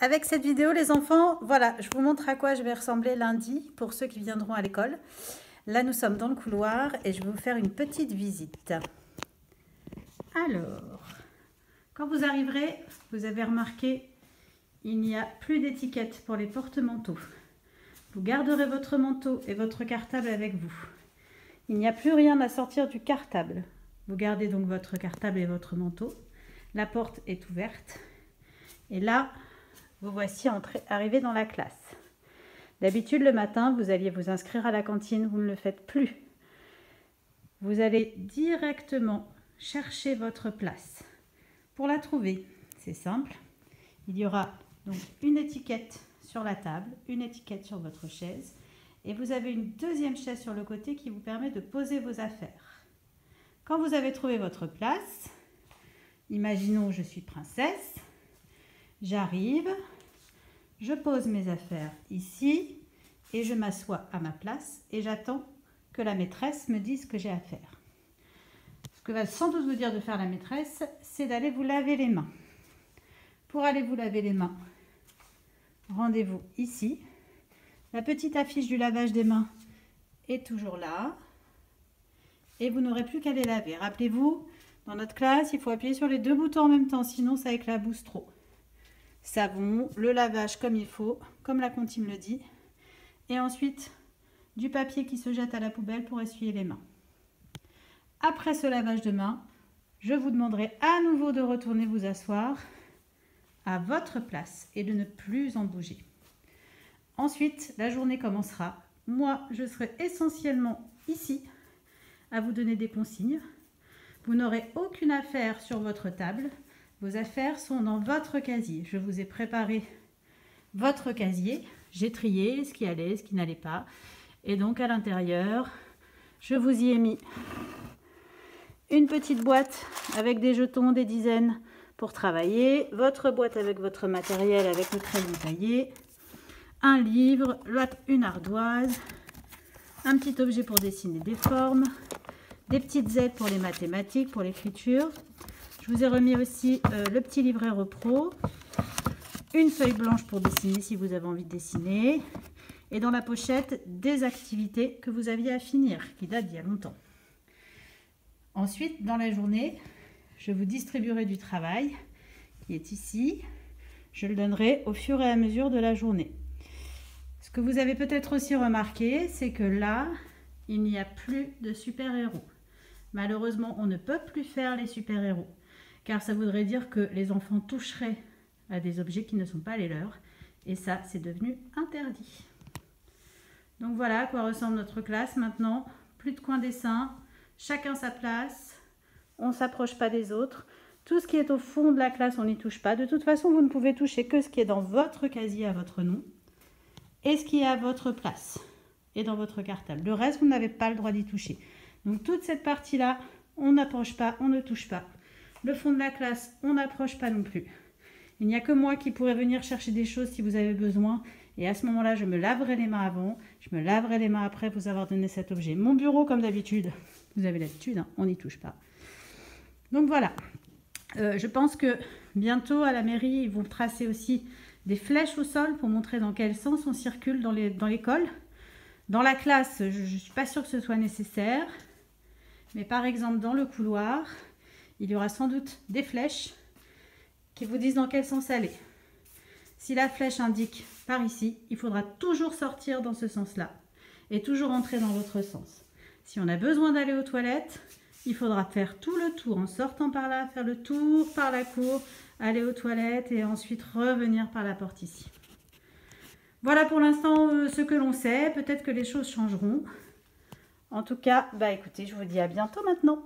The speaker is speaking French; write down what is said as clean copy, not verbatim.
avec cette vidéo, les enfants, voilà, je vous montre à quoi je vais ressembler lundi pour ceux qui viendront à l'école. Là, nous sommes dans le couloir et je vais vous faire une petite visite. Alors, quand vous arriverez, vous avez remarqué, il n'y a plus d'étiquette pour les porte-manteaux. Vous garderez votre manteau et votre cartable avec vous. Il n'y a plus rien à sortir du cartable. Vous gardez donc votre cartable et votre manteau. La porte est ouverte. Et là, vous voici arrivé dans la classe. D'habitude, le matin, vous alliez vous inscrire à la cantine. Vous ne le faites plus. Vous allez directement chercher votre place. Pour la trouver, c'est simple. Il y aura donc une étiquette sur la table, une étiquette sur votre chaise. Et vous avez une deuxième chaise sur le côté qui vous permet de poser vos affaires. Quand vous avez trouvé votre place, imaginons je suis princesse, j'arrive, je pose mes affaires ici et je m'assois à ma place et j'attends que la maîtresse me dise ce que j'ai à faire. Ce que va sans doute vous dire de faire la maîtresse, c'est d'aller vous laver les mains. Pour aller vous laver les mains, rendez-vous ici. La petite affiche du lavage des mains est toujours là. Et vous n'aurez plus qu'à les laver. Rappelez-vous, dans notre classe, il faut appuyer sur les deux boutons en même temps, sinon ça éclabousse trop. Savon, le lavage comme il faut, comme la comptine le dit. Et ensuite, du papier qui se jette à la poubelle pour essuyer les mains. Après ce lavage de mains, je vous demanderai à nouveau de retourner vous asseoir à votre place et de ne plus en bouger. Ensuite, la journée commencera. Moi, je serai essentiellement ici à vous donner des consignes. Vous n'aurez aucune affaire sur votre table. Vos affaires sont dans votre casier. Je vous ai préparé votre casier. J'ai trié ce qui allait, ce qui n'allait pas. Et donc, à l'intérieur, je vous y ai mis une petite boîte avec des jetons, des dizaines pour travailler. Votre boîte avec votre matériel, avec le crayon taillé. Un livre, une ardoise, un petit objet pour dessiner des formes, des petites aides pour les mathématiques, pour l'écriture. Je vous ai remis aussi le petit livret repro, une feuille blanche pour dessiner si vous avez envie de dessiner, et dans la pochette, des activités que vous aviez à finir, qui datent d'il y a longtemps. Ensuite, dans la journée, je vous distribuerai du travail, qui est ici. Je le donnerai au fur et à mesure de la journée. Ce que vous avez peut-être aussi remarqué, c'est que là, il n'y a plus de super-héros. Malheureusement, on ne peut plus faire les super-héros, car ça voudrait dire que les enfants toucheraient à des objets qui ne sont pas les leurs, et ça, c'est devenu interdit. Donc voilà à quoi ressemble notre classe maintenant. Plus de coin dessin, chacun sa place, on ne s'approche pas des autres. Tout ce qui est au fond de la classe, on n'y touche pas. De toute façon, vous ne pouvez toucher que ce qui est dans votre casier à votre nom, et ce qui est à votre place et dans votre cartable. Le reste, vous n'avez pas le droit d'y toucher. Donc toute cette partie-là, on n'approche pas, on ne touche pas. Le fond de la classe, on n'approche pas non plus. Il n'y a que moi qui pourrais venir chercher des choses si vous avez besoin. Et à ce moment-là, je me laverai les mains avant, je me laverai les mains après vous avoir donné cet objet. Mon bureau, comme d'habitude, vous avez l'habitude, hein, on n'y touche pas. Donc voilà. Je pense que bientôt à la mairie, ils vont tracer aussi des flèches au sol pour montrer dans quel sens on circule dans l'école. Dans la classe, je ne suis pas sûre que ce soit nécessaire. Mais par exemple, dans le couloir, il y aura sans doute des flèches qui vous disent dans quel sens aller. Si la flèche indique par ici, il faudra toujours sortir dans ce sens-là et toujours entrer dans l'autre sens. Si on a besoin d'aller aux toilettes, il faudra faire tout le tour en sortant par là, faire le tour par la cour, aller aux toilettes et ensuite revenir par la porte ici. Voilà pour l'instant ce que l'on sait. Peut-être que les choses changeront. En tout cas, écoutez, je vous dis à bientôt maintenant.